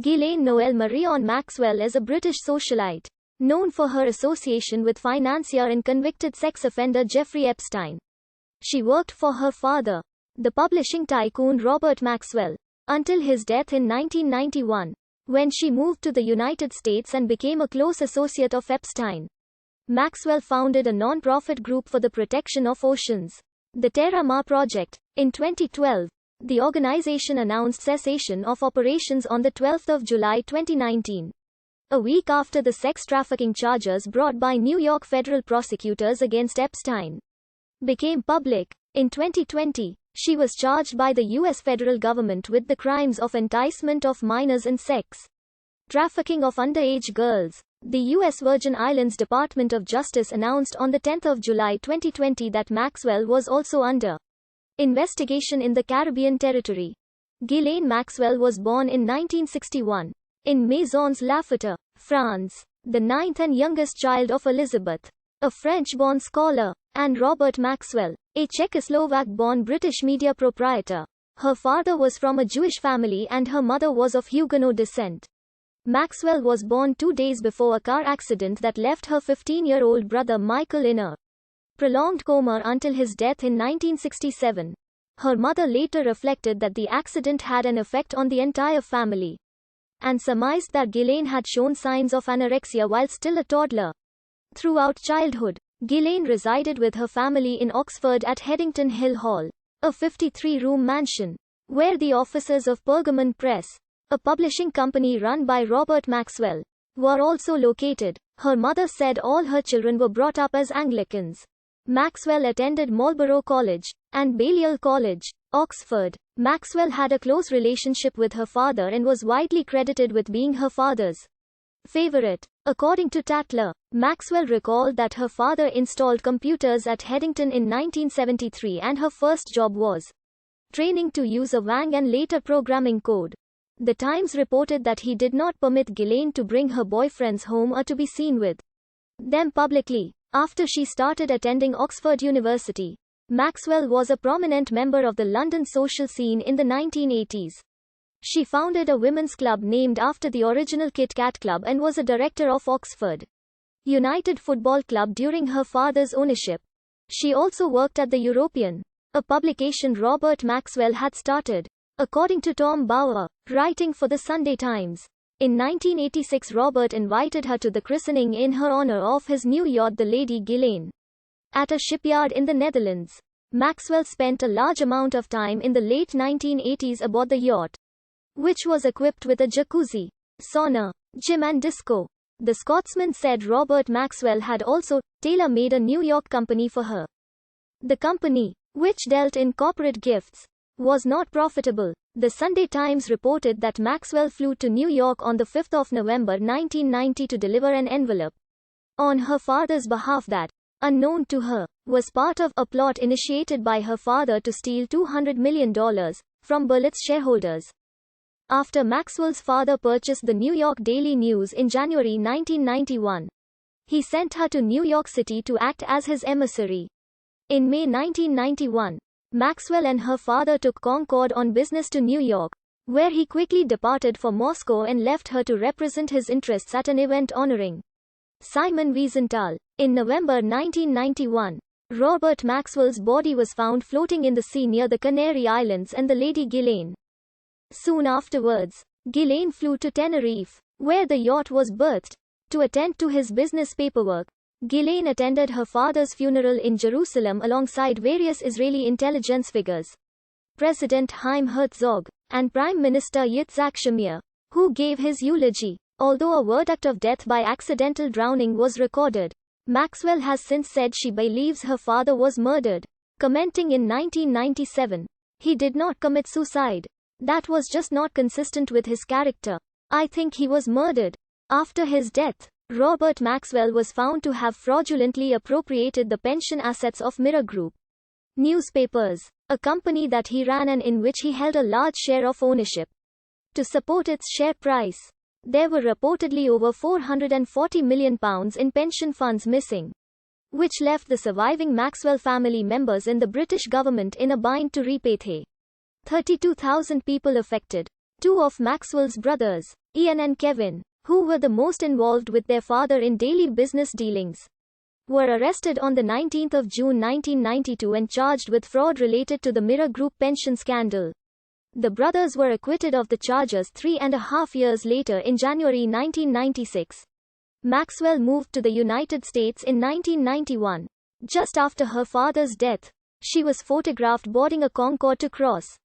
Ghislaine Noel Marion Maxwell is a British socialite, known for her association with financier and convicted sex offender Jeffrey Epstein. She worked for her father, the publishing tycoon Robert Maxwell, until his death in 1991, when she moved to the United States and became a close associate of Epstein. Maxwell founded a non-profit group for the protection of oceans, the Terra Mar Project. In 2012, the organization announced cessation of operations on the 12th of July 2019. A week after the sex trafficking charges brought by New York federal prosecutors against Epstein became public. In 2020, she was charged by the U.S. federal government with the crimes of enticement of minors and sex trafficking of underage girls. The U.S. Virgin Islands Department of Justice announced on the 10th of July 2020 that Maxwell was also under investigation in the Caribbean territory. Ghislaine Maxwell was born in 1961 in Maisons-Laffitte, France, the ninth and youngest child of Elizabeth, a French-born scholar, and Robert Maxwell, a Czechoslovak-born British media proprietor. Her father was from a Jewish family and her mother was of Huguenot descent. Maxwell was born 2 days before a car accident that left her 15-year-old brother Michael in a prolonged coma until his death in 1967. Her mother later reflected that the accident had an effect on the entire family, and surmised that Ghislaine had shown signs of anorexia while still a toddler. Throughout childhood, Ghislaine resided with her family in Oxford at Headington Hill Hall, a 53-room mansion, where the offices of Pergamon Press, a publishing company run by Robert Maxwell, were also located. Her mother said all her children were brought up as Anglicans. Maxwell attended Marlborough College and Balliol College, Oxford. Maxwell had a close relationship with her father and was widely credited with being her father's favorite. According to Tatler, Maxwell recalled that her father installed computers at Headington in 1973 and her first job was training to use a Wang and later programming code. The Times reported that he did not permit Ghislaine to bring her boyfriends home or to be seen with them publicly. After she started attending Oxford University, Maxwell was a prominent member of the London social scene in the 1980s. She founded a women's club named after the original Kit Kat Club and was a director of Oxford United Football Club during her father's ownership. She also worked at The European, a publication Robert Maxwell had started. According to Tom Bauer, writing for the Sunday Times, in 1986 Robert invited her to the christening in her honor of his new yacht the Lady Ghislaine, at a shipyard in the Netherlands. Maxwell spent a large amount of time in the late 1980s aboard the yacht, which was equipped with a jacuzzi, sauna, gym and disco. The Scotsman said Robert Maxwell had also tailor-made a New York company for her. The company, which dealt in corporate gifts, was not profitable. The Sunday Times reported that Maxwell flew to New York on the 5th of November 1990 to deliver an envelope on her father's behalf that, unknown to her, was part of a plot initiated by her father to steal $200 million from Berlitz's shareholders. After Maxwell's father purchased the New York Daily News in January 1991, he sent her to New York City to act as his emissary. In May 1991, Maxwell and her father took Concorde on business to New York, where he quickly departed for Moscow and left her to represent his interests at an event honoring Simon Wiesenthal. In November 1991, Robert Maxwell's body was found floating in the sea near the Canary Islands and the Lady Ghislaine. Soon afterwards, Ghislaine flew to Tenerife, where the yacht was berthed, to attend to his business paperwork. Ghislaine attended her father's funeral in Jerusalem alongside various Israeli intelligence figures, President Chaim Herzog, and Prime Minister Yitzhak Shamir, who gave his eulogy. Although a verdict of death by accidental drowning was recorded, Maxwell has since said she believes her father was murdered, commenting in 1997, "He did not commit suicide. That was just not consistent with his character. I think he was murdered." After his death, Robert Maxwell was found to have fraudulently appropriated the pension assets of Mirror Group Newspapers, a company that he ran and in which he held a large share of ownership, to support its share price. There were reportedly over £440 million in pension funds missing, which left the surviving Maxwell family members in the British government in a bind to repay the 32,000 people affected. Two of Maxwell's brothers, Ian and Kevin, who were the most involved with their father in daily business dealings, were arrested on the 19th of June 1992 and charged with fraud related to the Mirror Group pension scandal. The brothers were acquitted of the charges 3.5 years later in January 1996. Maxwell moved to the United States in 1991. Just after her father's death, she was photographed boarding a Concorde to cross